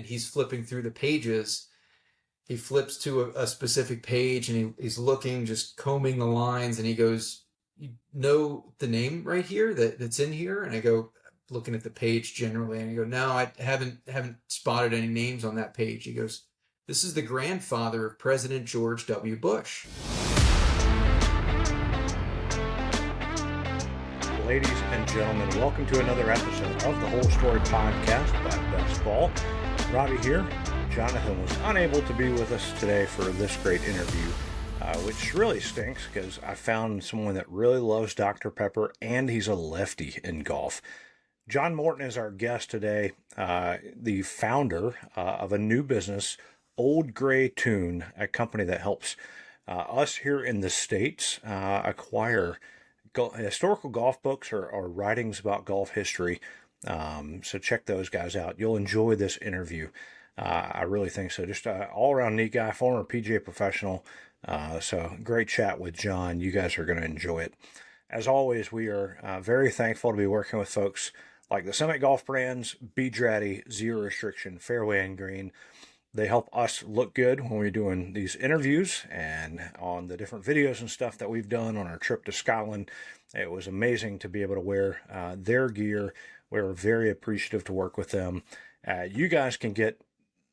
and he's flipping through the pages. He flips to a specific page, and he's looking, just combing the lines, and he goes, "You know the name right here that's in here?" And I go, looking at the page generally, and I go, "No, I haven't spotted any names on that page." He goes, "This is the grandfather of President George W. Bush." Ladies and gentlemen, welcome to another episode of the Whole Story Podcast by Best Ball. Robby here. Jonathan was unable to be with us today for this great interview, which really stinks because I found someone that really loves Dr. Pepper and he's a lefty in golf. John Morton is our guest today, the founder of a new business, Auld Toun, a company that helps us here in the States acquire historical golf books or writings about golf history. So check those guys out. You'll enjoy this interview. I really think so. Just an all-around neat guy, former PGA professional. So great chat with John. You guys are going to enjoy it. As always, we are very thankful to be working with folks like the Summit Golf brands, Bedrati, Zero Restriction, Fairway and Green. They help us look good when we're doing these interviews and on the different videos and stuff that we've done on our trip to Scotland. It was amazing to be able to wear their gear. We're very appreciative to work with them. You guys can get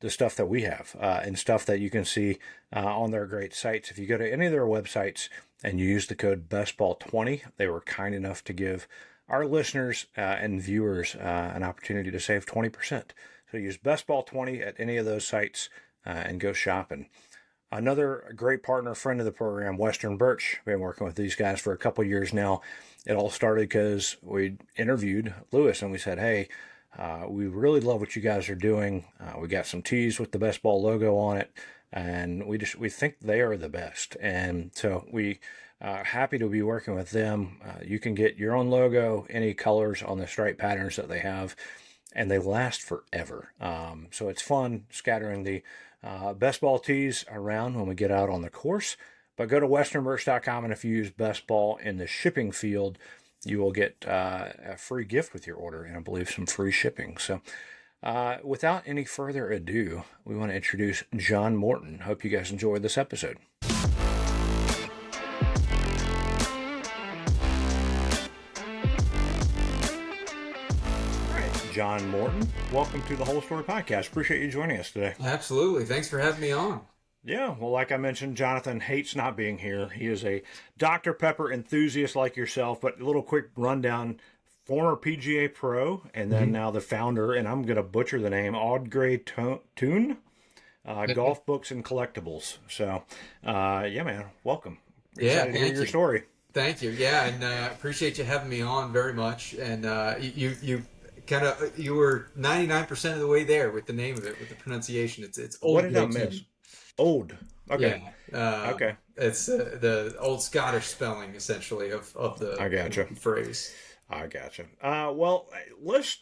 the stuff that we have and stuff that you can see on their great sites. If you go to any of their websites and you use the code BESTBALL20, they were kind enough to give our listeners and viewers an opportunity to save 20%. So use BESTBALL20 at any of those sites and go shopping. Another great partner, friend of the program, Western Birch. Been working with these guys for a couple years now. It all started because we interviewed Lewis and we said, hey, we really love what you guys are doing. We got some tees with the Best Ball logo on it, and we think they are the best. And so we are happy to be working with them. You can get your own logo, any colors on the stripe patterns that they have, and they last forever. So it's fun scattering the Best Ball tees around when we get out on the course. But go to westernbirch.com, and if you use Best Ball in the shipping field, you will get a free gift with your order, and I believe some free shipping. So without any further ado, we want to introduce John Morton. Hope you guys enjoyed this episode. All right, John Morton, welcome to the Whole Story Podcast. Appreciate you joining us today. Absolutely. Thanks for having me on. Yeah, well, like I mentioned, Jonathan hates not being here. He is a Dr. Pepper enthusiast like yourself, but a little quick rundown. Former PGA pro, and then now the founder, and I'm going to butcher the name, Auld Toun, Golf Books and Collectibles. So, yeah, man, welcome. Excited to hear your story. Thank you. Yeah, and appreciate you having me on very much. And you were 99% of the way there with the name of it, with the pronunciation. It's Old. What did I miss? Old. Okay. Yeah. Okay. It's the old Scottish spelling, essentially, of the I gotcha. Phrase. I gotcha. Well, let's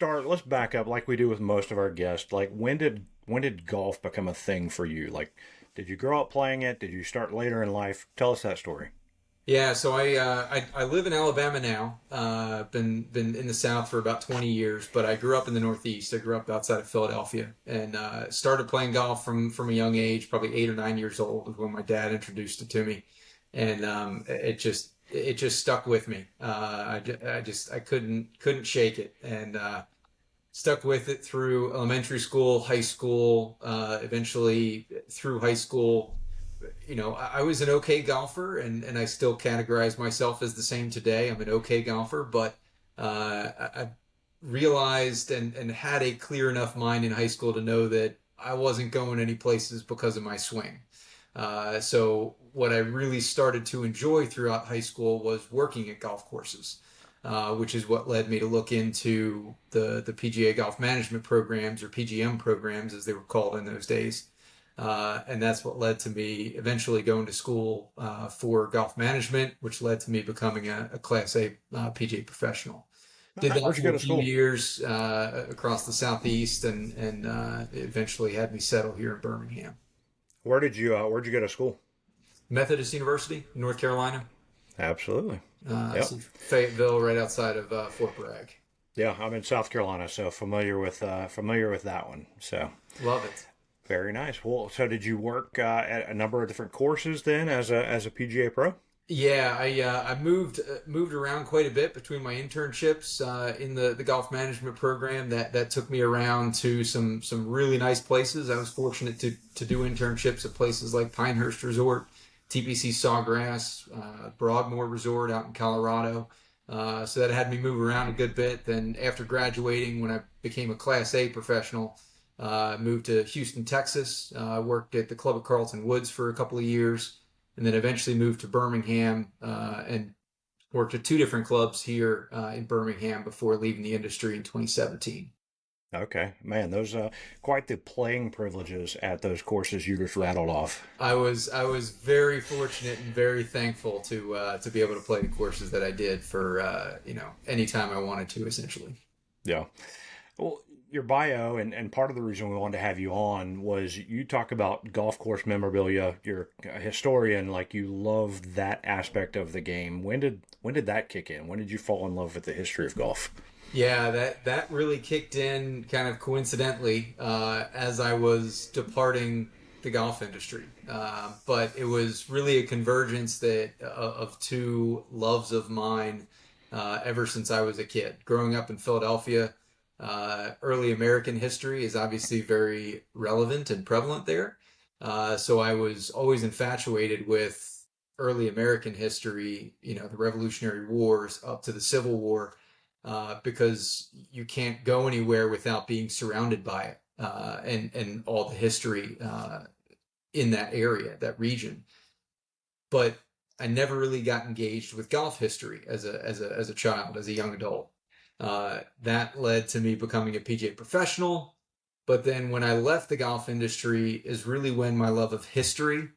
back up like we do with most of our guests. Like, when did golf become a thing for you? Like, did you grow up playing it? Did you start later in life? Tell us that story. Yeah, so I live in Alabama now. Been in the South for about 20 years, but I grew up in the Northeast. I grew up outside of Philadelphia, and started playing golf from a young age, probably 8 or 9 years old, is when my dad introduced it to me, and it just stuck with me. I couldn't shake it, and stuck with it through elementary school, high school, eventually through high school. You know, I was an okay golfer, and I still categorize myself as the same today. I'm an okay golfer, but I realized and had a clear enough mind in high school to know that I wasn't going any places because of my swing. So what I really started to enjoy throughout high school was working at golf courses, which is what led me to look into the PGA golf management programs, or PGM programs as they were called in those days. And that's what led to me eventually going to school for golf management, which led to me becoming a Class A PGA professional. Did that for a few years across the Southeast, and eventually had me settle here in Birmingham. Where'd you go to school? Methodist University, North Carolina. Absolutely. Fayetteville, right outside of Fort Bragg. Yeah, I'm in South Carolina, so familiar with that one. So Love it. very nice. Well, so did you work at a number of different courses then as a PGA pro? Yeah, I moved around quite a bit between my internships in the golf management program. That took me around to some really nice places. I was fortunate to do internships at places like Pinehurst Resort, TPC Sawgrass, Broadmoor Resort out in Colorado. So that had me move around a good bit. Then after graduating, when I became a Class A professional, moved to Houston, Texas. Worked at the club at Carlton Woods for a couple of years, and then eventually moved to Birmingham and worked at two different clubs here in Birmingham before leaving the industry in 2017. Okay, man, those quite the playing privileges at those courses you just rattled off. I was very fortunate and very thankful to be able to play the courses that I did for anytime I wanted to essentially. Yeah. Well, your bio and part of the reason we wanted to have you on was you talk about golf course memorabilia. You're a historian, like you love that aspect of the game. When did that kick in? When did you fall in love with the history of golf? Yeah, that really kicked in kind of coincidentally as I was departing the golf industry. But it was really a convergence of two loves of mine ever since I was a kid. Growing up in Philadelphia, early American history is obviously very relevant and prevalent there. So I was always infatuated with early American history, the Revolutionary Wars up to the Civil War, because you can't go anywhere without being surrounded by it, and all the history in that area, that region. But I never really got engaged with golf history as a child, as a young adult. That led to me becoming a PGA professional. But then when I left the golf industry is really when my love of history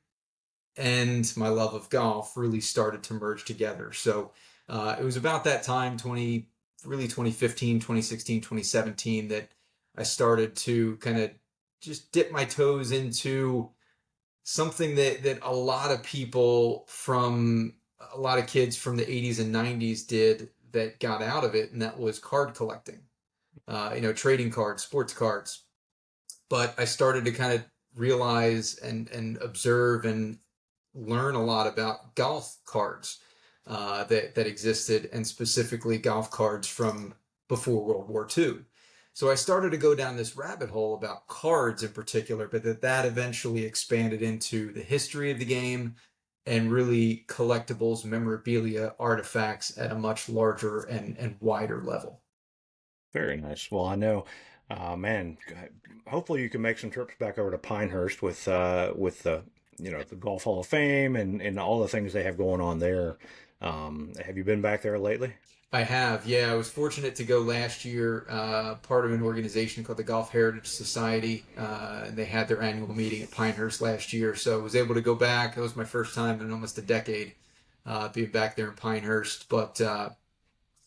and my love of golf really started to merge together. So it was about that time, 2015, 2016, 2017, that I started to kind of just dip my toes into something that a lot of kids from the 80s and 90s did that got out of it, and that was card collecting, trading cards, sports cards. But I started to kind of realize and observe and learn a lot about golf cards that existed, and specifically golf cards from before World War II. So I started to go down this rabbit hole about cards in particular, but that eventually expanded into the history of the game and really collectibles, memorabilia, artifacts at a much larger and wider level. Very nice. Well, I know, man. Hopefully, you can make some trips back over to Pinehurst with the the Golf Hall of Fame and all the things they have going on there. Have you been back there lately? I have, yeah. I was fortunate to go last year, part of an organization called the Golf Heritage Society, and they had their annual meeting at Pinehurst last year. So I was able to go back. It was my first time in almost a decade being back there in Pinehurst, but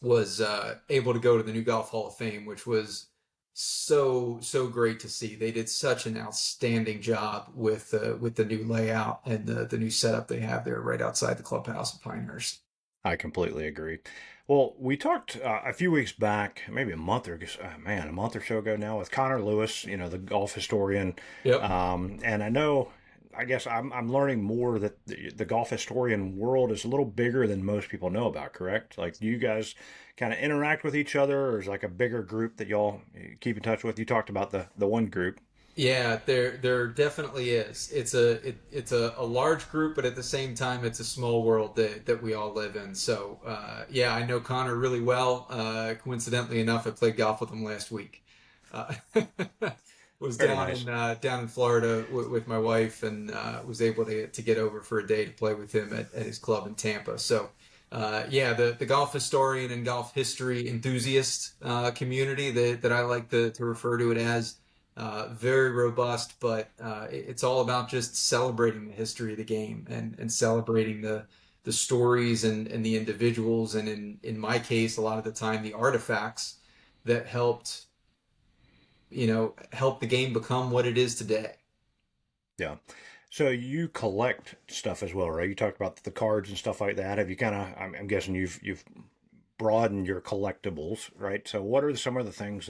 was able to go to the new Golf Hall of Fame, which was so great to see. They did such an outstanding job with the new layout and the new setup they have there right outside the clubhouse at Pinehurst. I completely agree. Well, we talked a few weeks back, maybe a month or so ago now, with Connor Lewis, the golf historian. Yep. And I know, I guess I'm learning more that the golf historian world is a little bigger than most people know about, correct? Like, do you guys kind of interact with each other, or is like a bigger group that y'all keep in touch with? You talked about the one group. Yeah, there definitely is. It's a large group, but at the same time, it's a small world that we all live in. So yeah, I know Connor really well. Coincidentally enough, I played golf with him last week. Uh, was Very nice. down in Florida with my wife, and was able to get over for a day to play with him at his club in Tampa. So yeah, the golf historian and golf history enthusiast community that I like to refer to it as. Very robust, but it's all about just celebrating the history of the game and celebrating the stories and the individuals, and in my case, a lot of the time, the artifacts that help the game become what it is today. Yeah. So you collect stuff as well, right? You talked about the cards and stuff like that. Have you kind of? I'm guessing you've broadened your collectibles, right? So what are some of the things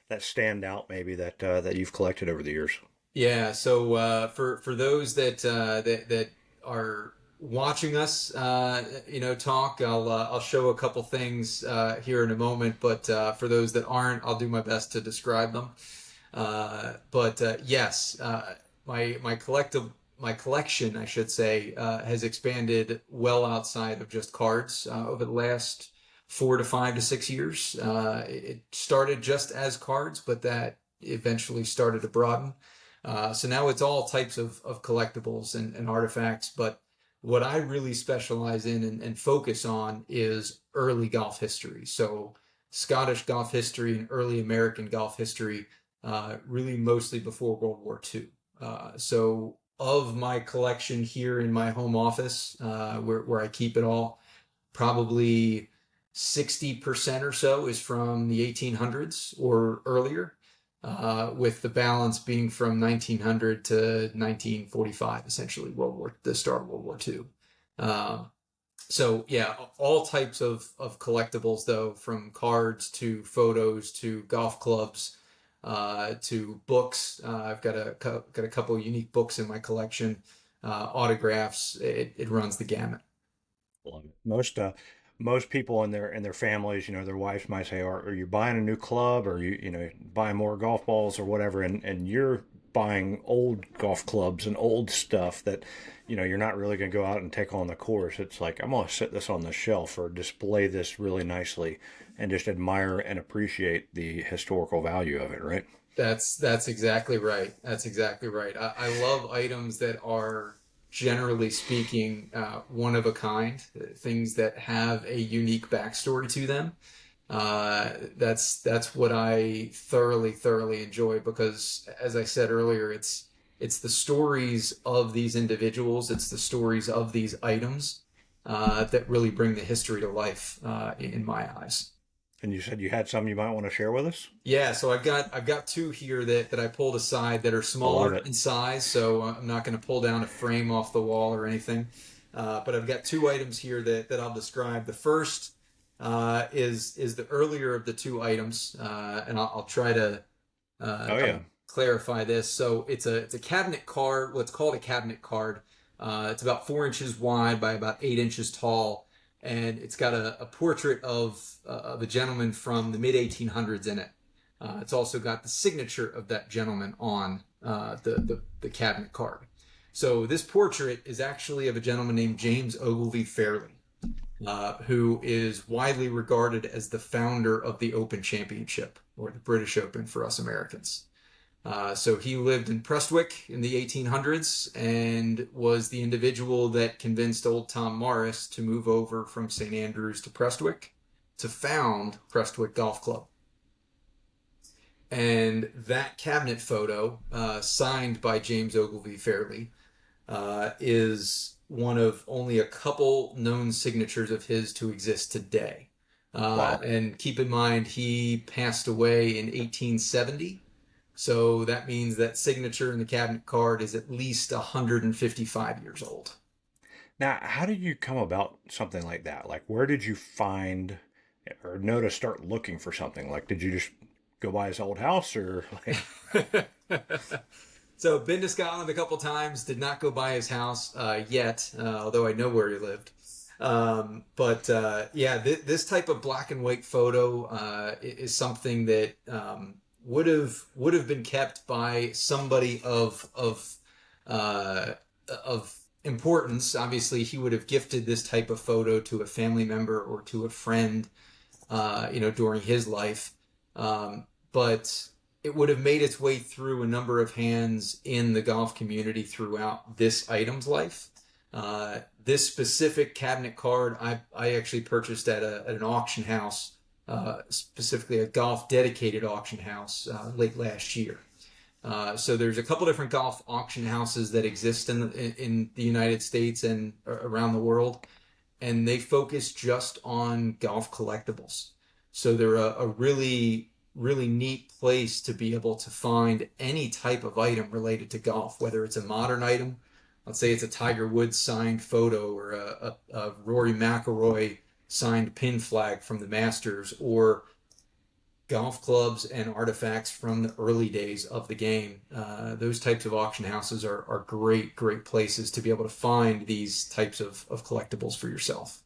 that stand out maybe that you've collected over the years? Yeah, so for those that are watching us, talk, I'll show a couple things here in a moment. But for those that aren't, I'll do my best to describe them. But yes, my collection, I should say, has expanded well outside of just cards over the last 4 to 5 to 6 years. It started just as cards, but that eventually started to broaden. So now it's all types of collectibles and artifacts. But what I really specialize in and focus on is early golf history. So Scottish golf history and early American golf history, really mostly before World War II. So of my collection here in my home office, where I keep it all, probably 60% or so is from the 1800s or earlier, with the balance being from 1900 to 1945, essentially the start of World War II. So yeah, all types of collectibles though, from cards to photos to golf clubs, to books. I've got a couple of unique books in my collection, autographs. It runs the gamut. Love it. Most people in their families, their wives might say, "Are you buying a new club, or buying more golf balls or whatever?" And you're buying old golf clubs and old stuff that you're not really going to go out and take on the course. It's like, I'm going to set this on the shelf or display this really nicely and just admire and appreciate the historical value of it, right? That's exactly right. That's exactly right. I love items that are, generally speaking, one of a kind, things that have a unique backstory to them. That's what I thoroughly enjoy, because, as I said earlier, it's the stories of these individuals, it's the stories of these items, that really bring the history to life, in my eyes. And you said you had some you might want to share with us. Yeah, so I've got two here that I pulled aside that are I love smaller it. in size, so I'm not going to pull down a frame off the wall or anything. But I've got two items here that I'll describe. The first is the earlier of the two items, and I'll try to Oh yeah. clarify this. So it's a cabinet card, what's called a cabinet card. It's about 4 inches wide by about 8 inches tall, and it's got a portrait of a gentleman from the mid 1800s in it. It's also got the signature of that gentleman on the cabinet card. So this portrait is actually of a gentleman named James Ogilvy Fairley, who is widely regarded as the founder of the Open Championship, or the British Open for us Americans. So he lived in Prestwick in the 1800s and was the individual that convinced old Tom Morris to move over from St. Andrews to Prestwick to found Prestwick Golf Club. And that cabinet photo, signed by James Ogilvy Fairley, is one of only a couple known signatures of his to exist today. Wow. And keep in mind, he passed away in 1870. So that means that signature in the cabinet card is at least 155 years old. Now, how did you come about something like that? Like, where did you find or know to start looking for something? Like, did you just go by his old house or like? So been to Scotland a couple times, did not go by his house yet, although I know where he lived. But yeah, this type of black and white photo is something that would have been kept by somebody of importance. Obviously, he would have gifted this type of photo to a family member or to a friend, during his life. But it would have made its way through a number of hands in the golf community throughout this item's life. This specific cabinet card, I actually purchased at an auction house, specifically a golf dedicated auction house, late last year. So there's a couple different golf auction houses that exist in the United States and around the world, and they focus just on golf collectibles. So they're a really neat place to be able to find any type of item related to golf, whether it's a modern item, let's say it's a Tiger Woods signed photo or a Rory McIlroy signed pin flag from the Masters, or golf clubs and artifacts from the early days of the game. Those types of auction houses are great, great places to be able to find these types of collectibles for yourself.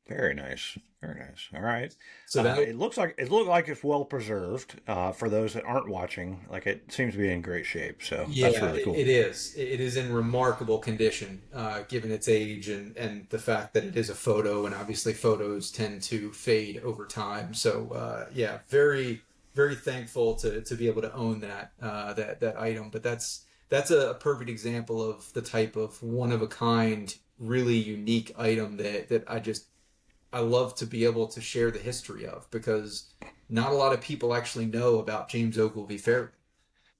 Very nice. Very nice. All right. So that It looks like it's well preserved. For those that aren't watching, like it seems to be in great shape. So that's Yeah, really cool. it is. It is in remarkable condition, given its age and the fact that it is a photo, and obviously photos tend to fade over time. So, yeah, very, very thankful to be able to own that item. But that's a perfect example of the type of one of a kind, really unique item that I love to be able to share the history of, because not a lot of people actually know about James Ogilvy Fairley.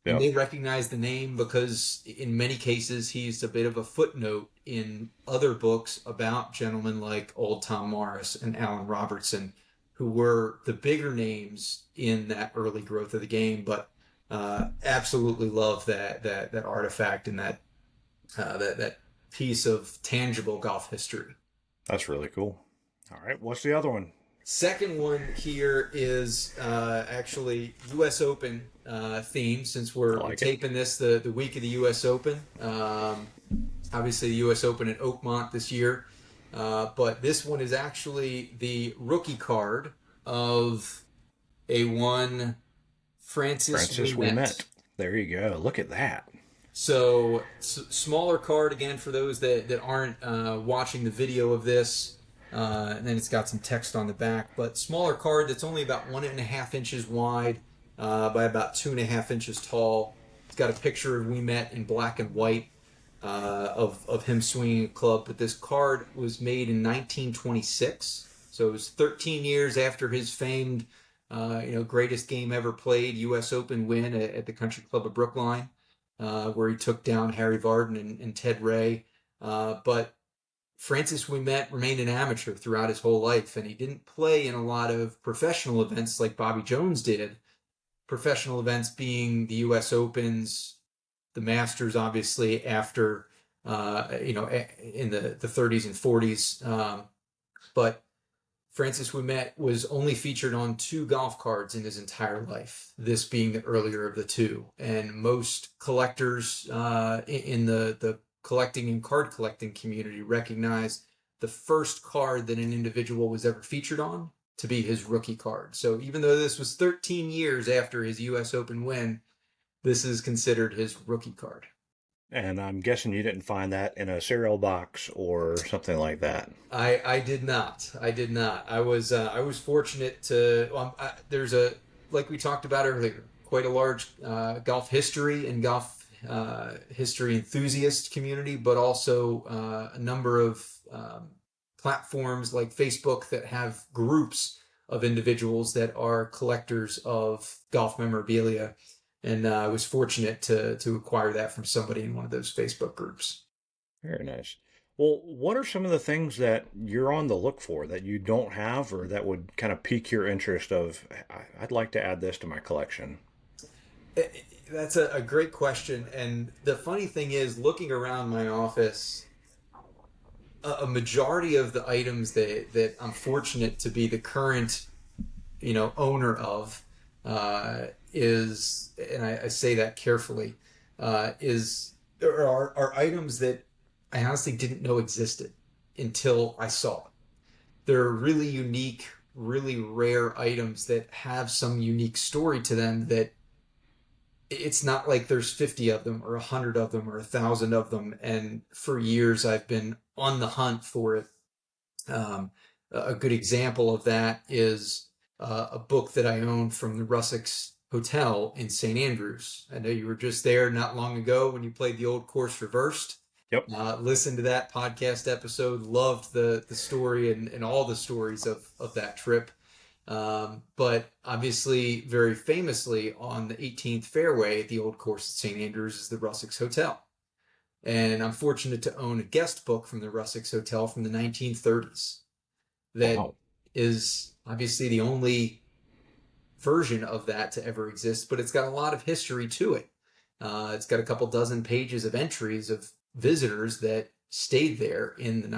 And Yep. they recognize the name because, in many cases, he's a bit of a footnote in other books about gentlemen like old Tom Morris and Alan Robertson, who were the bigger names in that early growth of the game. But absolutely love that artifact and that piece of tangible golf history. That's really cool. All right. What's the other one? Second one here is actually U.S. Open theme, since I we're like it. taping this the week of the U.S. Open. Obviously, the U.S. Open at Oakmont this year. But this one is actually the rookie card of a one Francis Francis Ouimet. Ouimet. There you go. Look at that. So, smaller card again for those that aren't watching the video of this. And then it's got some text on the back, but smaller card that's only about 1.5 inches wide by about 2.5 inches tall. It's got a picture of Ouimet in black and white of him swinging a club. But this card was made in 1926, so it was 13 years after his famed, greatest game ever played U.S. Open win at the Country Club of Brookline, where he took down Harry Vardon and Ted Ray. But Francis Ouimet remained an amateur throughout his whole life, and he didn't play in a lot of professional events like Bobby Jones did. Professional events being the U.S. Opens, the Masters, obviously after, in the 30s and 40s. But Francis Ouimet was only featured on 2 golf cards in his entire life, this being the earlier of the 2. And most collectors in the collecting and card collecting community recognize the first card that an individual was ever featured on to be his rookie card. So even though this was 13 years after his U.S. Open win, this is considered his rookie card. And I'm guessing you didn't find that in a cereal box or something like that. I did not. I did not. I was fortunate to. There's like we talked about earlier, quite a large golf history and golf history enthusiast community, but also a number of platforms like Facebook that have groups of individuals that are collectors of golf memorabilia. And I was fortunate to acquire that from somebody in one of those Facebook groups. Very nice. Well, what are some of the things that you're on the look for that you don't have or that would kind of pique your interest of, I'd like to add this to my collection? That's a great question. And the funny thing is, looking around my office, a majority of the items that I'm fortunate to be the current, owner of, is, and I say that carefully, are items that I honestly didn't know existed until I saw it. They're really unique, really rare items that have some unique story to them, that it's not like there's 50 of them or 100 of them or 1,000 of them. And for years I've been on the hunt for it. A good example of that is a book that I own from the Rusacks Hotel in St. Andrews. I know you were just there not long ago when you played the Old Course Reversed. Yep. Listened to that podcast episode, loved the story and all the stories of that trip. But obviously, very famously, on the 18th fairway at the Old Course at St. Andrews is the Rusacks Hotel. And I'm fortunate to own a guest book from the Rusacks Hotel from the 1930s that Wow. is obviously the only version of that to ever exist, but it's got a lot of history to it. It's got a couple dozen pages of entries of visitors that stayed there in the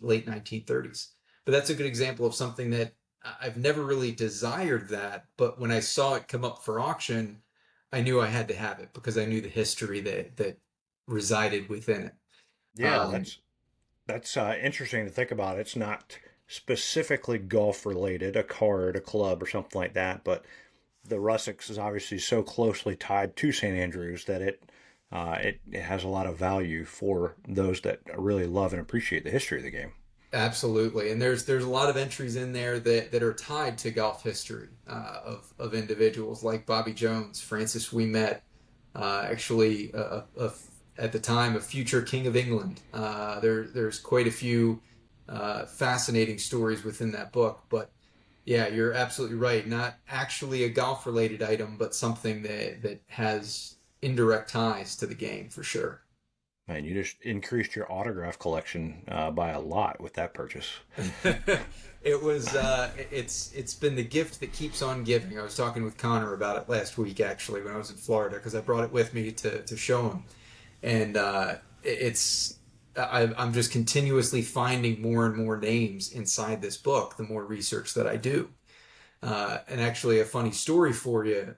late 1930s. But that's a good example of something that I've never really desired that, but when I saw it come up for auction, I knew I had to have it because I knew the history that resided within it. Yeah, Um, that's interesting to think about. It's not specifically golf related, a card, a club, or something like that, but the Rusacks is obviously so closely tied to St. Andrews that it has a lot of value for those that really love and appreciate the history of the game. Absolutely, and there's a lot of entries in there that are tied to golf history of individuals like Bobby Jones, Francis Ouimet, actually at the time a future King of England. There's quite a few fascinating stories within that book, but yeah, you're absolutely right. Not actually a golf related item, but something that has indirect ties to the game for sure. And you just increased your autograph collection by a lot with that purchase. It's been the gift that keeps on giving. I was talking with Connor about it last week actually when I was in Florida because I brought it with me to show him, and it's I'm just continuously finding more and more names inside this book the more research that I do. And actually, a funny story for you.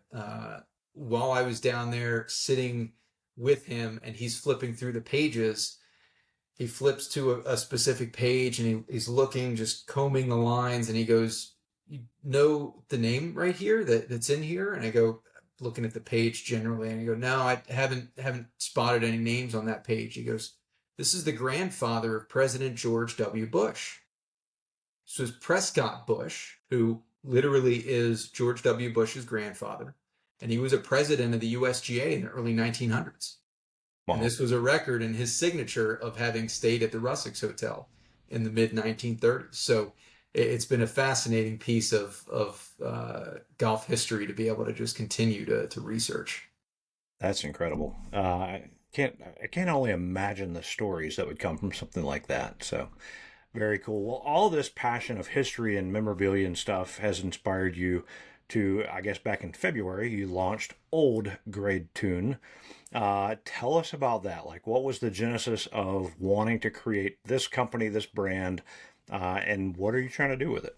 While I was down there sitting with him and he's flipping through the pages, he flips to a specific page and he's looking, just combing the lines, and he goes, "You know the name right here that's in here?" And I go, looking at the page generally, and I go, "No, I haven't spotted any names on that page." He goes, "This is the grandfather of President George W. Bush." So it's Prescott Bush, who literally is George W. Bush's grandfather, and he was a president of the USGA in the early 1900s. And Wow. this was a record in his signature of having stayed at the Rusacks Hotel in the mid 1930s. So it's been a fascinating piece of golf history to be able to just continue to research. That's incredible. I can't only imagine the stories that would come from something like that. So very cool. Well, all this passion of history and memorabilia and stuff has inspired you to, I guess, back in February, you launched Auld Grade Toun. Tell us about that. Like, what was the genesis of wanting to create this company, this brand, and what are you trying to do with it?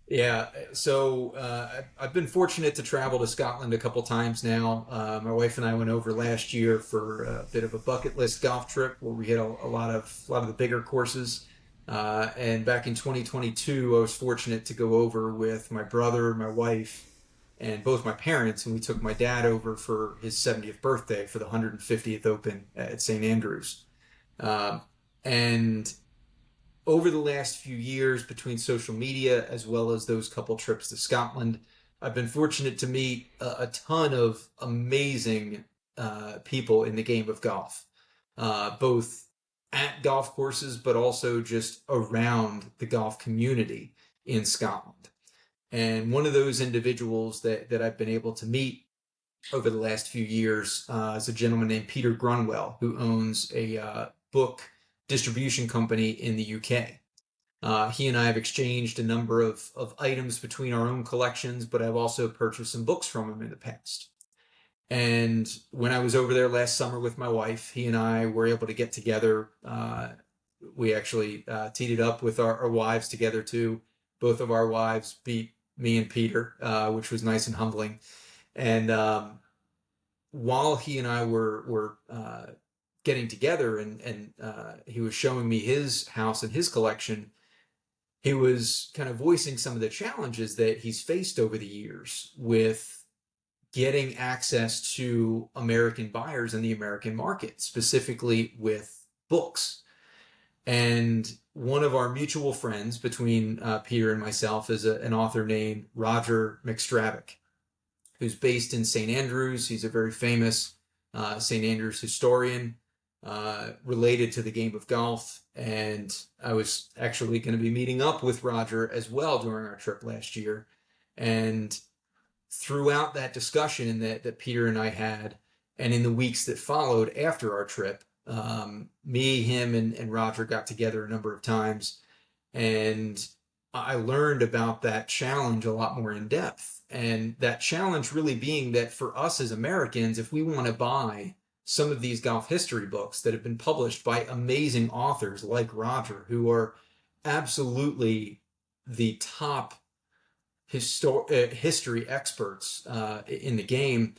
Yeah, so I've been fortunate to travel to Scotland a couple times now. My wife and I went over last year for a bit of a bucket list golf trip where we hit a lot of the bigger courses. And back in 2022, I was fortunate to go over with my brother, my wife, and both my parents, and we took my dad over for his 70th birthday for the 150th Open at St. Andrews. Um, and over the last few years, between social media as well as those couple trips to Scotland, I've been fortunate to meet a ton of amazing people in the game of golf, both at golf courses, but also just around the golf community in Scotland. And one of those individuals that I've been able to meet over the last few years is a gentleman named Peter Grunwell, who owns a book distribution company in the UK. He and I have exchanged a number of items between our own collections, but I've also purchased some books from him in the past. And when I was over there last summer with my wife, he and I were able to get together. We actually teed it up with our wives together too. Both of our wives beat me and Peter, which was nice and humbling. And while he and I were getting together, and he was showing me his house and his collection, he was kind of voicing some of the challenges that he's faced over the years with getting access to American buyers in the American market, specifically with books. And one of our mutual friends between Peter and myself is an author named Roger McStravick, who's based in St. Andrews. He's a very famous St. Andrews historian related to the game of golf. And I was actually going to be meeting up with Roger as well during our trip last year. And throughout that discussion that Peter and I had, and in the weeks that followed after our trip, me, him, and Roger got together a number of times, and I learned about that challenge a lot more in depth. And that challenge really being that for us as Americans, if we want to buy some of these golf history books that have been published by amazing authors like Roger, who are absolutely the top history experts in the game,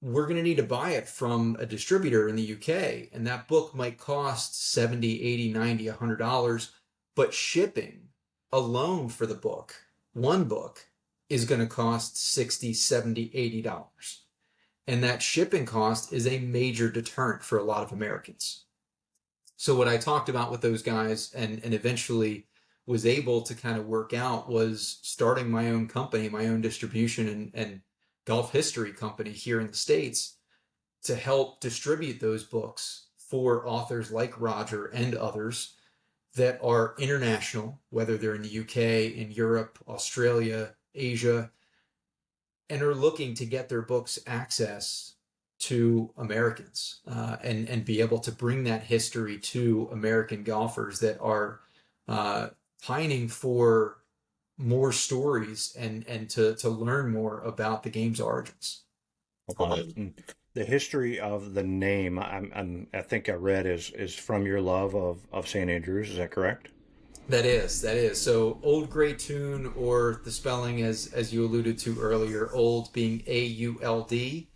we're going to need to buy it from a distributor in the UK. And that book might cost 70, 80, 90, $100, but shipping alone for the book, one book, is going to cost 60, 70, $80. And that shipping cost is a major deterrent for a lot of Americans. So what I talked about with those guys and eventually was able to kind of work out was starting my own company, my own distribution and golf history company here in the States to help distribute those books for authors like Roger and others that are international, whether they're in the UK, in Europe, Australia, Asia, and are looking to get their books access to Americans and be able to bring that history to American golfers that are pining for more stories and to learn more about the game's origins. The history of the name, I think I read is from your love of St. Andrews. Is that correct? That is. So Old Grey Toun, or the spelling as you alluded to earlier, Old being Auld,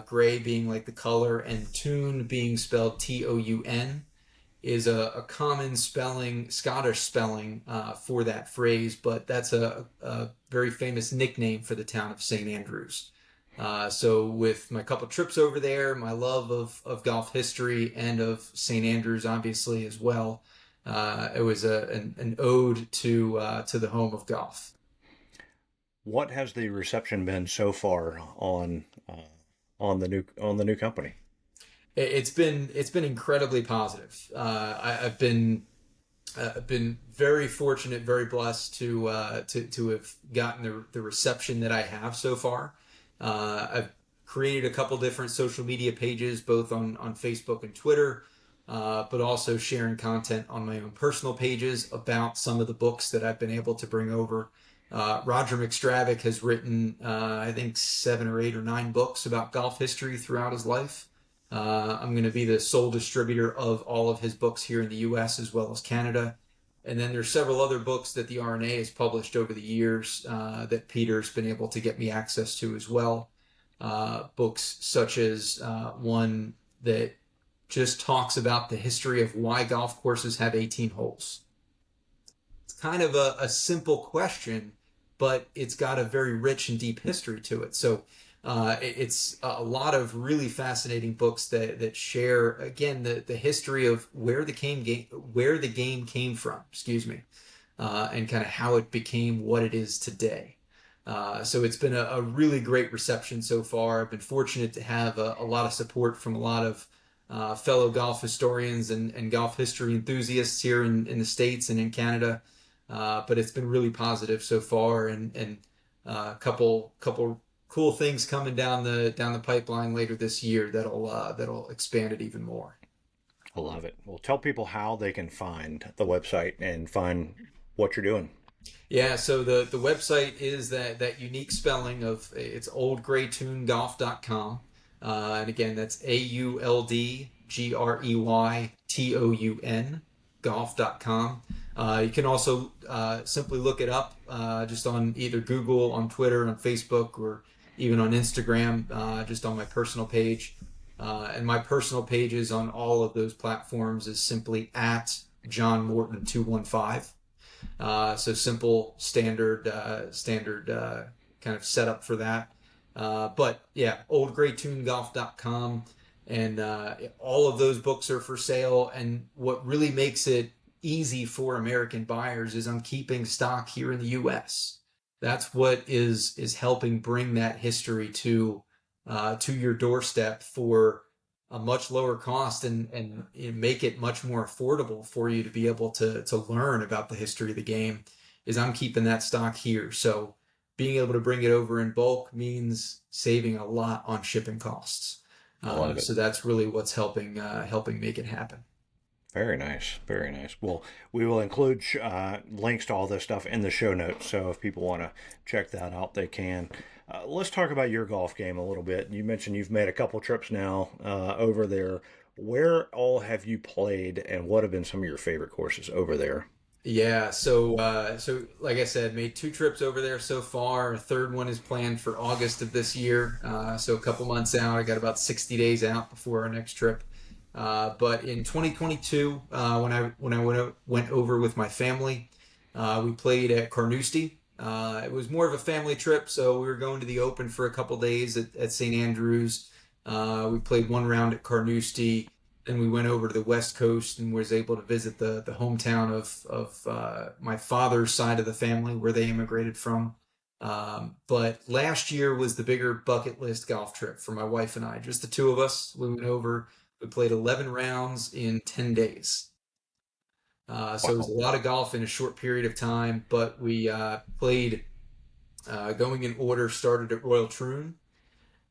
Grey being like the color, and Toun being spelled Toun, is a common spelling, Scottish spelling for that phrase, but that's a very famous nickname for the town of St. Andrews. So with my couple trips over there, my love of golf history and of St. Andrews, obviously, as well, it was an ode to the home of golf. What has the reception been so far on the new company? It's been incredibly positive. I've been very fortunate, very blessed to have gotten the reception that I have so far. I've created a couple different social media pages, both on Facebook and Twitter, but also sharing content on my own personal pages about some of the books that I've been able to bring over. Roger McStravick has written, I think, 7 or 8 or 9 books about golf history throughout his life. I'm going to be the sole distributor of all of his books here in the U.S. as well as Canada. And then there's several other books that the R&A has published over the years that Peter's been able to get me access to as well. Books such as one that just talks about the history of why golf courses have 18 holes. It's kind of a simple question, but it's got a very rich and deep history to it. So it's a lot of really fascinating books that share, again, the history of where the game came from, and kind of how it became what it is today. So it's been a really great reception so far. I've been fortunate to have a lot of support from a lot of fellow golf historians and golf history enthusiasts here in the States and in Canada. But it's been really positive so far, and a couple cool things coming down the pipeline later this year that'll expand it even more. I love it. Well, tell people how they can find the website and find what you're doing. Yeah, so the website is that unique spelling of it's oldgreytoungolf.com. And again, that's AULDGREYTOUN golf.com. You can also simply look it up just on either Google, on Twitter, on Facebook, or even on Instagram, just on my personal page. And my personal pages on all of those platforms is simply at John Morton 215. So simple, standard kind of setup for that. But yeah, oldgreytoungolf.com, and all of those books are for sale. And what really makes it easy for American buyers is I'm keeping stock here in the U.S. That's what is helping bring that history to your doorstep for a much lower cost and make it much more affordable for you to be able to learn about the history of the game. Is I'm keeping that stock here. So being able to bring it over in bulk means saving a lot on shipping costs. So that's really what's helping make it happen. Very nice. Very nice. Well, we will include links to all this stuff in the show notes. So if people want to check that out, they can. Let's talk about your golf game a little bit. You mentioned you've made a couple trips now over there. Where all have you played, and what have been some of your favorite courses over there? Yeah, so like I said, made two trips over there so far. A third one is planned for August of this year. So a couple months out. I got about 60 days out before our next trip. But in 2022, when I went over with my family, we played at Carnoustie. It was more of a family trip, so we were going to the Open for a couple days at St. Andrews. We played one round at Carnoustie. Then we went over to the West Coast and was able to visit the hometown of my father's side of the family where they immigrated from. But last year was the bigger bucket list golf trip for my wife and I, just the two of us. We went over, we played 11 rounds in 10 days. So it was Wow. a lot of golf in a short period of time, but we played going in order, started at Royal Troon,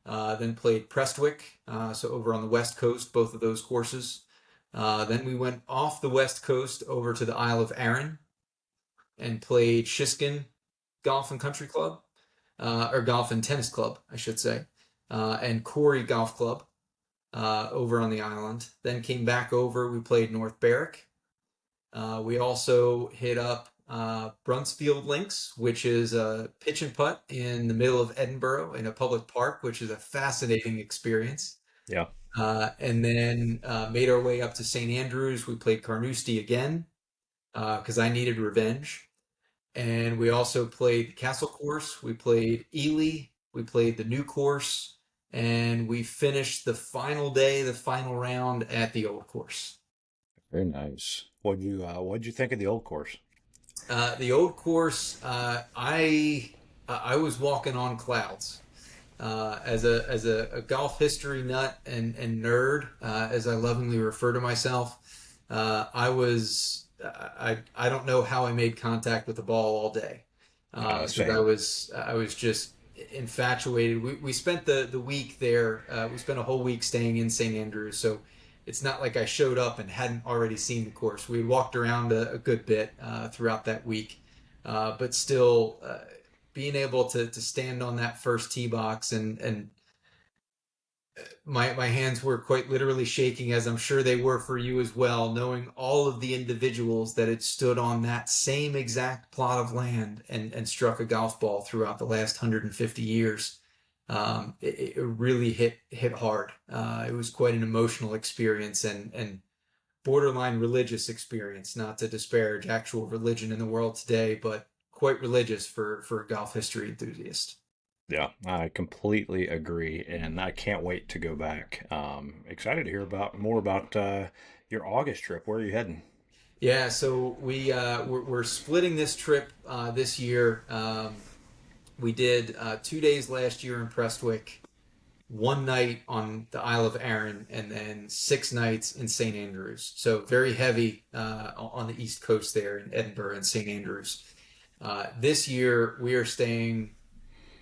then played Prestwick, so over on the West Coast, both of those courses. Then we went off the West Coast over to the Isle of Arran and played Shiskin Golf and Country Club, or Golf and Tennis Club, I should say, and Corey Golf Club over on the island. Then came back over, we played North Berwick. We also hit up Brunsfield Links, which is a pitch and putt in the middle of Edinburgh in a public park, which is a fascinating experience. Yeah. And then made our way up to St. Andrews. We played Carnoustie again because I needed revenge. And we also played the Castle Course. We played Ely. We played the new course. And we finished the final day, the final round at the old course. Very nice. What'd you think of the old course? The old course, I was walking on clouds. As a golf history nut and nerd, as I lovingly refer to myself, I don't know how I made contact with the ball all day. Because Same. I was just infatuated. We spent the week there. We spent a whole week staying in St. Andrews, so it's not like I showed up and hadn't already seen the course. We walked around a good bit throughout that week, but still being able to stand on that first tee box and my hands were quite literally shaking, as I'm sure they were for you as well, knowing all of the individuals that had stood on that same exact plot of land and struck a golf ball throughout the last 150 years. It really hit hard. It was quite an emotional experience and borderline religious experience, not to disparage actual religion in the world today, but quite religious for a golf history enthusiast. Yeah, I completely agree, and I can't wait to go back. Excited to hear about more about your August trip. Where are you heading? Yeah, so we're splitting this trip this year. We did 2 days last year in Prestwick, one night on the Isle of Arran, and then 6 nights in St. Andrews. So very heavy on the East Coast there in Edinburgh and St. Andrews. This year we are staying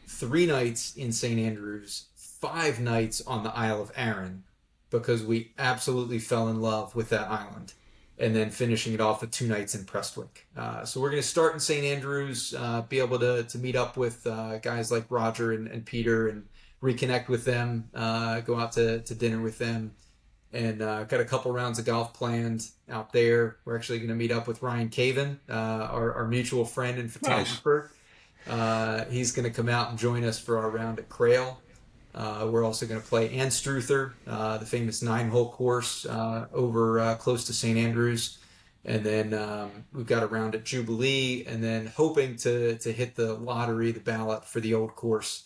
3 nights in St. Andrews, 5 nights on the Isle of Arran, because we absolutely fell in love with that island. And then finishing it off with 2 nights in Prestwick. So we're going to start in St. Andrews, be able to meet up with guys like Roger and Peter and reconnect with them, go out to dinner with them, and got a couple rounds of golf planned out there. We're actually going to meet up with Ryan Caven, our mutual friend and Nice. photographer. He's going to come out and join us for our round at Crail. We're also going to play Anstruther, the famous 9-hole course over close to St. Andrews. And then we've got a round at Jubilee, and then hoping to hit the lottery, the ballot for the old course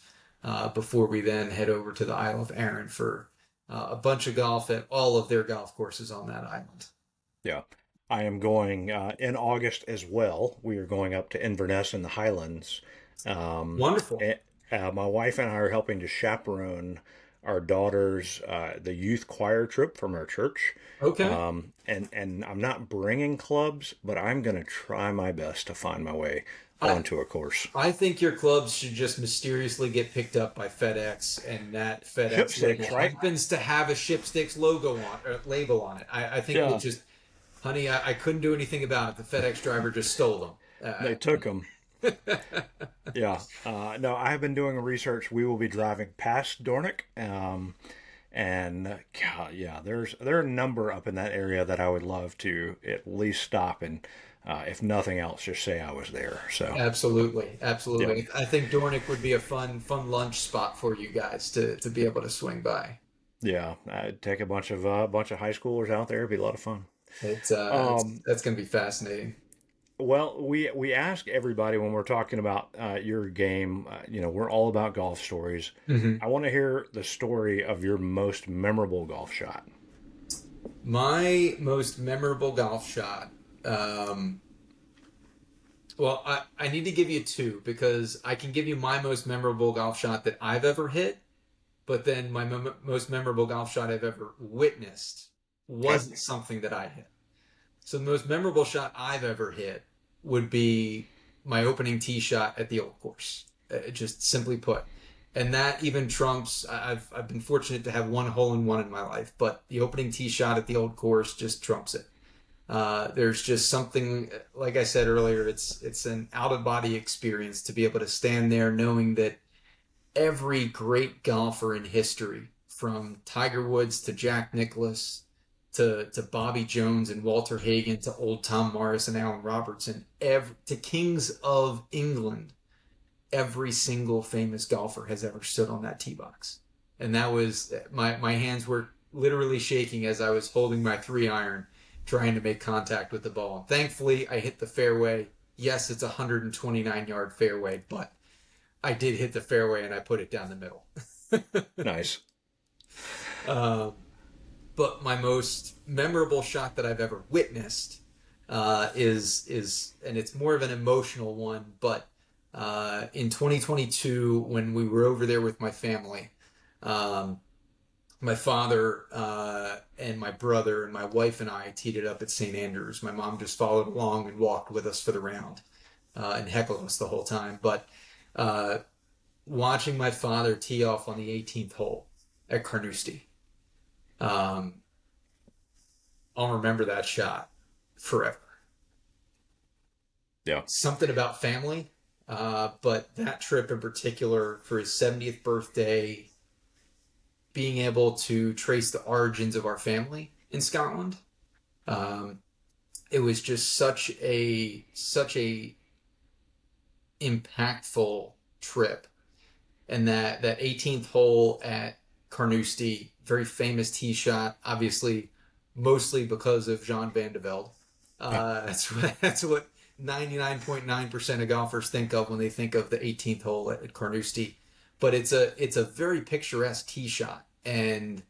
before we then head over to the Isle of Arran for a bunch of golf at all of their golf courses on that island. Yeah, I am going in August as well. We are going up to Inverness in the Highlands. Um, Wonderful. eh, my wife and I are helping to chaperone our daughter's the youth choir trip from our church. Okay. And I'm not bringing clubs, but I'm going to try my best to find my way I, onto a course. I think your clubs should just mysteriously get picked up by FedEx, and that Ship FedEx label sticks, right? happens to have a Shipsticks logo on or label on it. I think it Yeah, just, honey, I couldn't do anything about it. The FedEx driver just stole they took them. them. Yeah. No, I have been doing research. We will be driving past Dornick. And God, yeah, there are a number up in that area that I would love to at least stop and if nothing else, just say I was there. So, Absolutely, yep. absolutely. I think Dornick would be a fun lunch spot for you guys to be able to swing by. Yeah, I'd take a bunch of high schoolers out there. It'd be a lot of fun. Um, That's going to be fascinating. well, we ask everybody when we're talking about your game. We're all about golf stories. Hmm. I want to hear the story of your most memorable golf shot. My most memorable golf shot. Um, well, I need to give you two because I can give you my most memorable golf shot that I've ever hit, but then my most memorable golf shot I've ever witnessed Okay. wasn't something that I hit. So the most memorable shot I've ever hit would be my opening tee shot at the Old Course. Just simply put, and that even trumps. I've been fortunate to have one hole in one in my life, but the opening tee shot at the Old Course just trumps it. There's just something, like I said earlier, it's an out of body experience to be able to stand there knowing that every great golfer in history, from Tiger Woods to Jack Nicklaus to Bobby Jones and Walter Hagen to old Tom Morris and Alan Robertson, to kings of England, every single famous golfer has ever stood on that tee box. And that was my hands were literally shaking as I was holding my 3-iron, trying to make contact with the ball. And thankfully, I hit the fairway. Yes, it's a 129-yard fairway, but I did hit the fairway and I put it down the middle. Nice. um, but my most memorable shot that I've ever witnessed and it's more of an emotional one. But in 2022, when we were over there with my family, um, my father and my brother and my wife and I teed it up at St. Andrews. My mom just followed along and walked with us for the round and heckled us the whole time. But uh, watching my father tee off on the 18th hole at Carnoustie, um, I'll remember that shot forever. Yeah. Something about family, but that trip in particular for his 70th birthday, being able to trace the origins of our family in Scotland. Um, it was just such a impactful trip, and that 18th hole at Carnoustie, very famous tee shot, obviously mostly because of Jean Van de Velde. That's what 99.9% of golfers think of when they think of the 18th hole at Carnoustie. But it's a very picturesque tee shot, and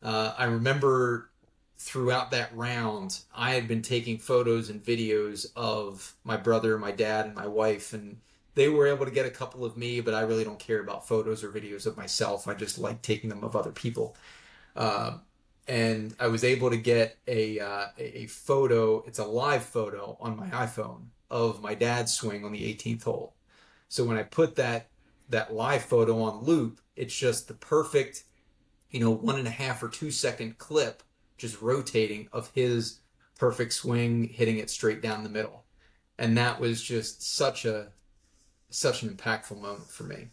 I remember throughout that round, I had been taking photos and videos of my brother, my dad, and my wife, and they were able to get a couple of me, but I really don't care about photos or videos of myself. I just like taking them of other people. Um, and I was able to get a photo. It's a live photo on my iPhone of my dad's swing on the 18th hole. So when I put that live photo on loop, it's just the perfect, 1.5 or 2 second clip, just rotating of his perfect swing, hitting it straight down the middle. And that was just such an impactful moment for me.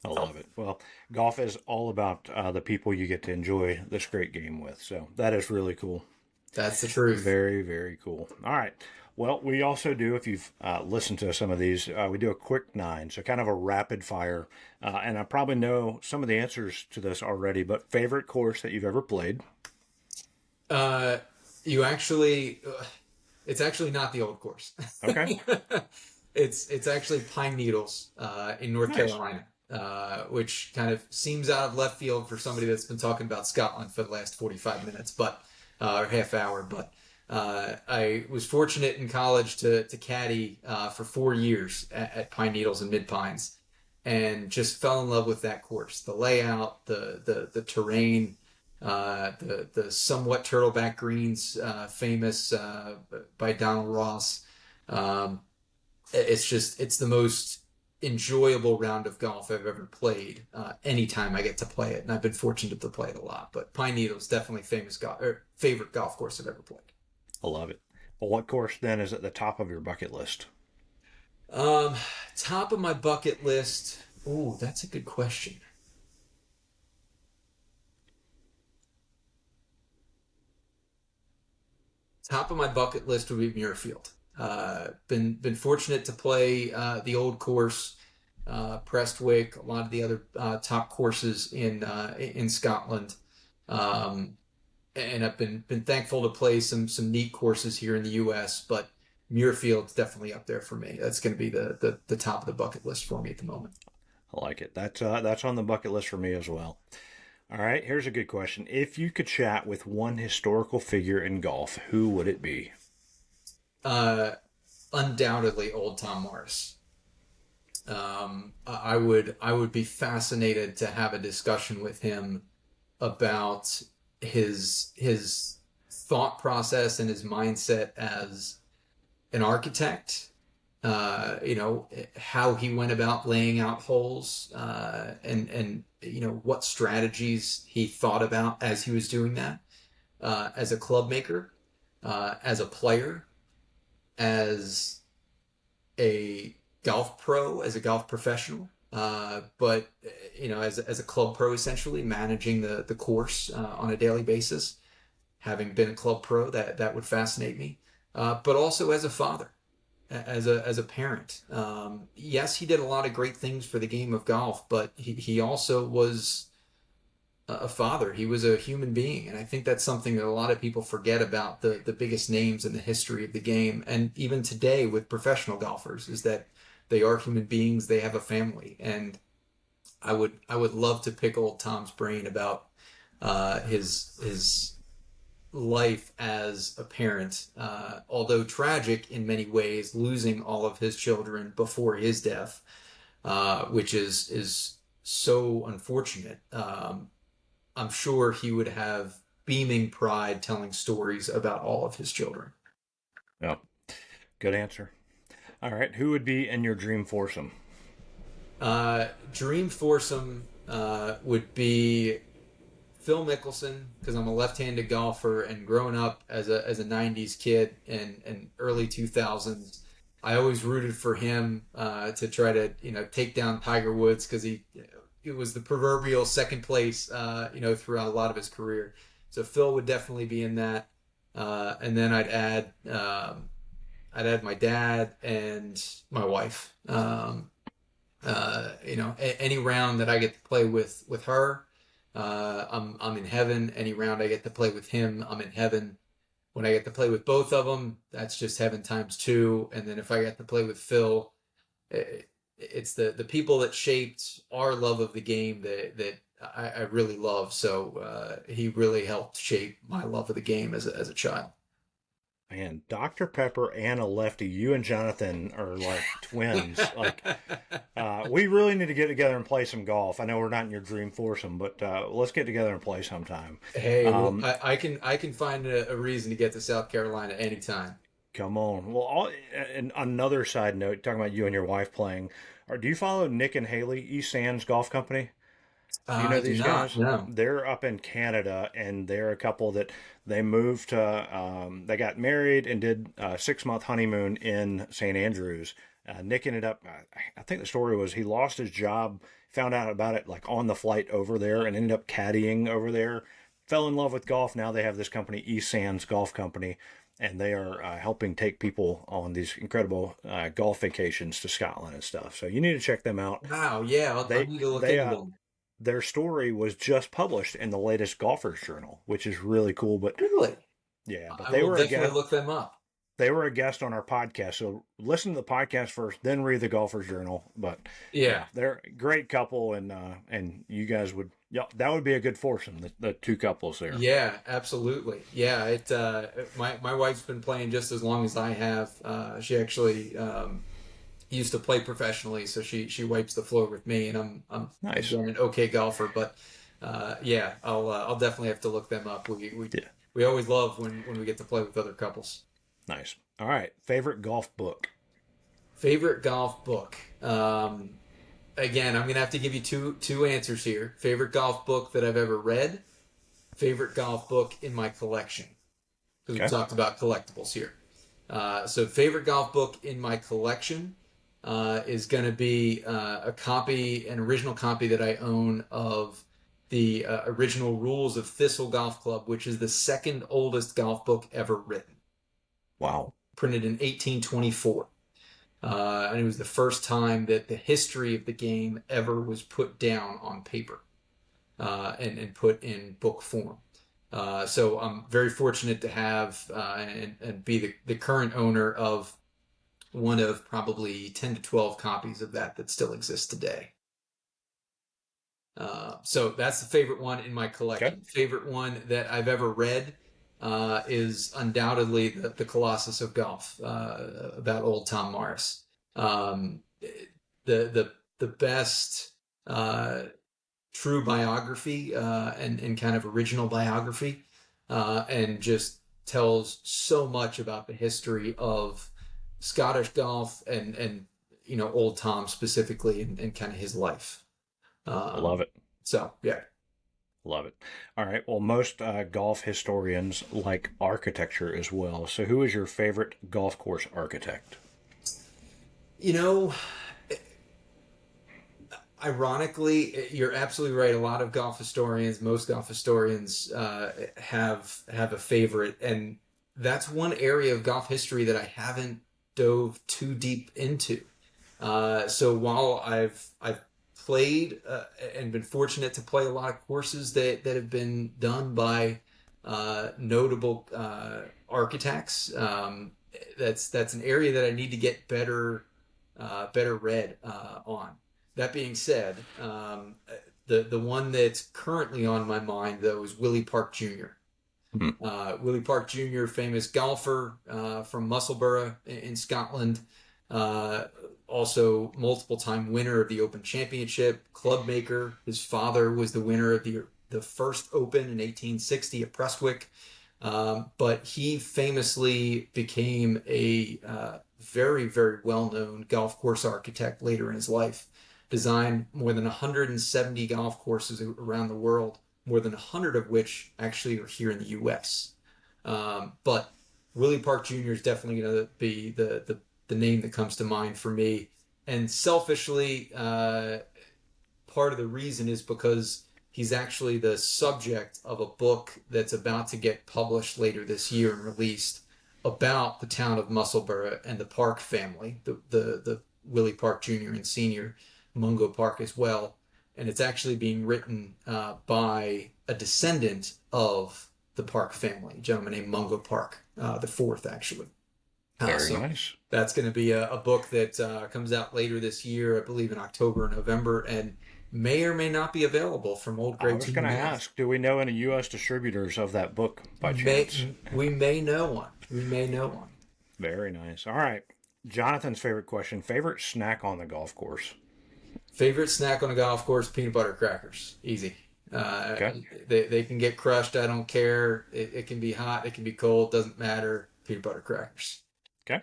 I love it. Well, golf is all about the people you get to enjoy this great game with. So that is really cool. That's the truth. Very, very cool. All right. Well, we also do, if you've listened to some of these, we do a quick 9, so kind of a rapid fire. And I probably know some of the answers to this already, but favorite course that you've ever played? Uh, you actually, it's actually not the Old Course. Okay. It's actually Pine Needles in North Nice. Carolina, which kind of seems out of left field for somebody that's been talking about Scotland for the last 45 minutes, but or half hour. But I was fortunate in college to caddy for 4 years at Pine Needles and Mid Pines, and just fell in love with that course. The layout, the terrain, the somewhat turtleback greens, famous by Donald Ross. Um, it's the most enjoyable round of golf I've ever played. Anytime I get to play it, and I've been fortunate to play it a lot. But Pine Needles definitely favorite golf course I've ever played. I love it. Well, what course then is at the top of your bucket list? Um, Top of my bucket list. Oh, that's a good question. Top of my bucket list would be Muirfield. Been fortunate to play the Old course, Prestwick, a lot of the other top courses in Scotland. Um, and I've been thankful to play some neat courses here in the U.S. But Muirfield's definitely up there for me. That's going to be the top of the bucket list for me at the moment. I like it. That's on the bucket list for me as well. All right, here's a good question. If you could chat with one historical figure in golf, who would it be? Uh, Undoubtedly, old Tom Morris. I would be fascinated to have a discussion with him about his thought process and his mindset as an architect. How he went about laying out holes, and what strategies he thought about as he was doing that, as a club maker, as a player, as a golf pro, as a golf professional, but as a club pro, essentially managing the course on a daily basis. Having been a club pro, that would fascinate me, but also as a father, as a parent. Yes, he did a lot of great things for the game of golf, but he also was a father. He was a human being, and I think that's something that a lot of people forget about the biggest names in the history of the game, and even today with professional golfers, is that they are human beings. They have a family, and I would love to pick old Tom's brain about his life as a parent, although tragic in many ways, losing all of his children before his death, which is so unfortunate. I'm sure he would have beaming pride telling stories about all of his children. Yeah, good answer. All right, who would be in your dream foursome? Dream foursome would be Phil Mickelson, because I'm a left-handed golfer, and growing up as a '90s kid and early 2000s, I always rooted for him to try to take down Tiger Woods, because it was the proverbial second place throughout a lot of his career. So Phil would definitely be in that, and then I'd add my dad and my wife. Any round that I get to play with her, I'm in heaven. Any round I get to play with him, I'm in heaven. When I get to play with both of them, that's just heaven times two. And then if I get to play with Phil, it's the people that shaped our love of the game that I really love. So he really helped shape my love of the game as a child. Man, Dr. Pepper and a lefty, you and Jonathan are like twins. Like, we really need to get together and play some golf. I know we're not in your dream foursome, but let's get together and play sometime. Hey, well, I can find a reason to get to South Carolina anytime. Come on. Well, and another side note, talking about you and your wife playing, or do you follow Nick and Haley, East Sands Golf Company? Do you know I do these not. guys? No. They're up in Canada, and they're a couple that they moved to. They got married and did a 6 month honeymoon in St. Andrews. Nick ended up. I think the story was he lost his job, found out about it like on the flight over there, and ended up caddying over there. Fell in love with golf. Now they have this company, East Sands Golf Company, and they are helping take people on these incredible golf vacations to Scotland and stuff. So you need to check them out. Wow. Yeah, I'll They need to look they into them. their story was just published in the latest Golfers Journal, which is really cool. But Really? yeah, but I they will were a definitely guest. look them up. They were a guest on our podcast, so listen to the podcast first, then read the Golfers Journal. But Yeah. yeah, they're a great couple, and you guys would, yeah, that would be a good foursome. The two couples there. Yeah, absolutely. Yeah, my wife's been playing just as long as I have. She actually used to play professionally, so she wipes the floor with me, and I'm Nice. again an okay golfer, but yeah, I'll definitely have to look them up. We Yeah, we always love when we get to play with other couples. nice. All right, favorite golf book. Favorite golf book. Again, I'm gonna have to give you two answers here. Favorite golf book that I've ever read. Favorite golf book in my collection. Because we Okay. talked about collectibles here. So favorite golf book in my collection is going to be an original copy that I own of the original Rules of Thistle Golf Club, which is the second oldest golf book ever written. Wow. printed in 1824. And it was the first time that the history of the game ever was put down on paper and put in book form. So I'm very fortunate to have and be the current owner of one of probably 10 to 12 copies of that still exists today. So that's the favorite one in my collection. Okay. Favorite one that I've ever read is undoubtedly the Colossus of Golf about old Tom Morris. The best true biography and kind of original biography, and just tells so much about the history of Scottish golf and old Tom specifically and kind of his life. Love it. So yeah. Love it. All right. Well, most golf historians like architecture as well. So who is your favorite golf course architect? Ironically, you're absolutely right. A lot of golf historians, most golf historians, have a favorite, and that's one area of golf history that I haven't dove too deep into. So while I've played and been fortunate to play a lot of courses that have been done by notable architects, that's an area that I need to get better read on. That being said, the one that's currently on my mind though is Willie Park Jr. Willie Park Jr., famous golfer from Musselburgh in Scotland. Also multiple-time winner of the Open Championship, club maker. His father was the winner of the first Open in 1860 at Prestwick. But he famously became a very, very well-known golf course architect later in his life. Designed more than 170 golf courses around the world, more than 100 of which actually are here in the U.S. But Willie Park Jr. is definitely going to be the name that comes to mind for me. And selfishly, part of the reason is because he's actually the subject of a book that's about to get published later this year and released about the town of Musselburgh and the Park family, the Willie Park Jr. and Sr., Mungo Park as well. And it's actually being written by a descendant of the Park family, a gentleman named Mungo Park, the fourth, actually. Very nice. That's going to be a book that comes out later this year, I believe in October or November, and may or may not be available from Old Grey. I was going to ask, do we know any U.S. distributors of that book by chance? We may know one. We may know one. Very nice. All right. Jonathan's favorite question, favorite snack on the golf course? Favorite snack on a golf course, peanut butter crackers. Easy. Okay. They can get crushed. I don't care. It can be hot. It can be cold. Doesn't matter. Peanut butter crackers. Okay.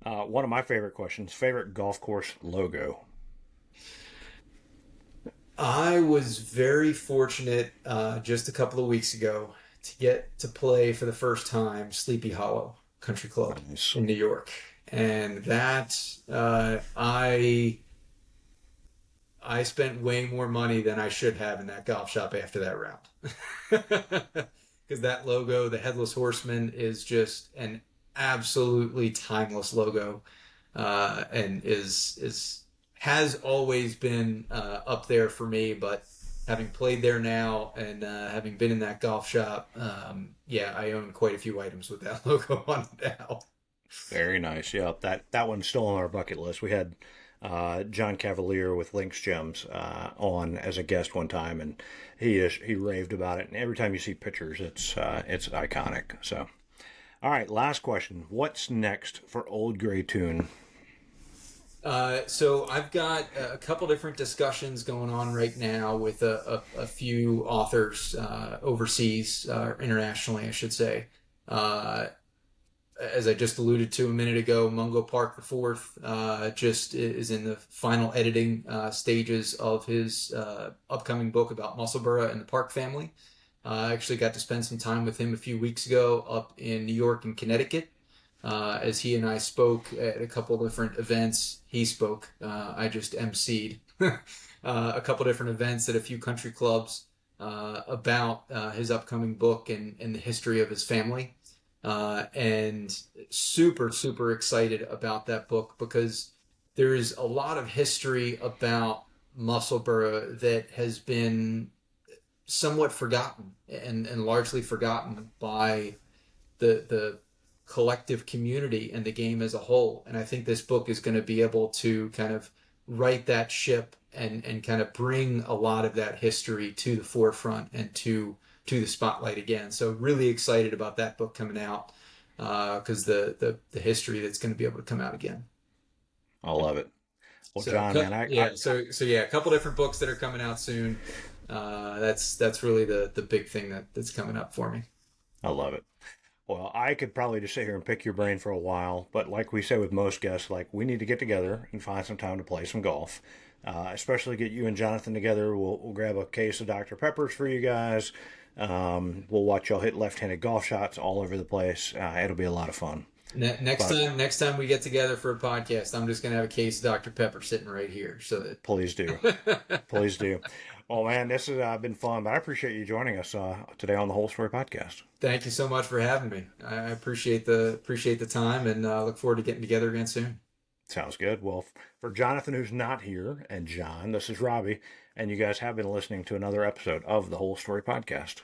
One of my favorite questions, favorite golf course logo? I was very fortunate just a couple of weeks ago to get to play for the first time Sleepy Hollow Country Club in New York. And that I spent way more money than I should have in that golf shop after that round. Because that logo, the Headless Horseman, is just an absolutely timeless logo, and has always been up there for me. But having played there now and having been in that golf shop, I own quite a few items with that logo on it now. Very nice. Yeah, that one's still on our bucket list. We had John Cavalier with Lynx Gems on as a guest one time, and he raved about it. And every time you see pictures, it's iconic. So, all right, last question: what's next for Old Grey Toun? So I've got a couple different discussions going on right now with a few authors overseas, internationally, I should say. As I just alluded to a minute ago, Mungo Park IV just is in the final editing stages of his upcoming book about Musselburgh and the Park family. I actually got to spend some time with him a few weeks ago up in New York and Connecticut. As he and I spoke at a couple different events. He spoke. I just emceed a couple different events at a few country clubs about his upcoming book and the history of his family. and super, super excited about that book because there's a lot of history about Musselburgh that has been somewhat forgotten and largely forgotten by the collective community and the game as a whole. And I think this book is going to be able to kind of right that ship and kind of bring a lot of that history to the forefront and to the spotlight again. So really excited about that book coming out because the history that's going to be able to come out again. I love it. Well, So John, man, so yeah, a couple different books that are coming out soon. That's really the big thing that's coming up for me. I love it. Well, I could probably just sit here and pick your brain for a while, but like we say with most guests, like we need to get together and find some time to play some golf. Especially get you and Jonathan together. We'll grab a case of Dr. Peppers for you guys. We'll watch y'all hit left-handed golf shots all over the place. It'll be a lot of fun. Next time we get together for a podcast, I'm just gonna have a case of Dr. Pepper sitting right here. So that please do, please do. Well, man, this has been fun, but I appreciate you joining us today on the Whole Story Podcast. Thank you so much for having me. I appreciate the time and look forward to getting together again soon. Sounds good. Well, for Jonathan, who's not here, and John, this is Robby, and you guys have been listening to another episode of the Whole Story Podcast.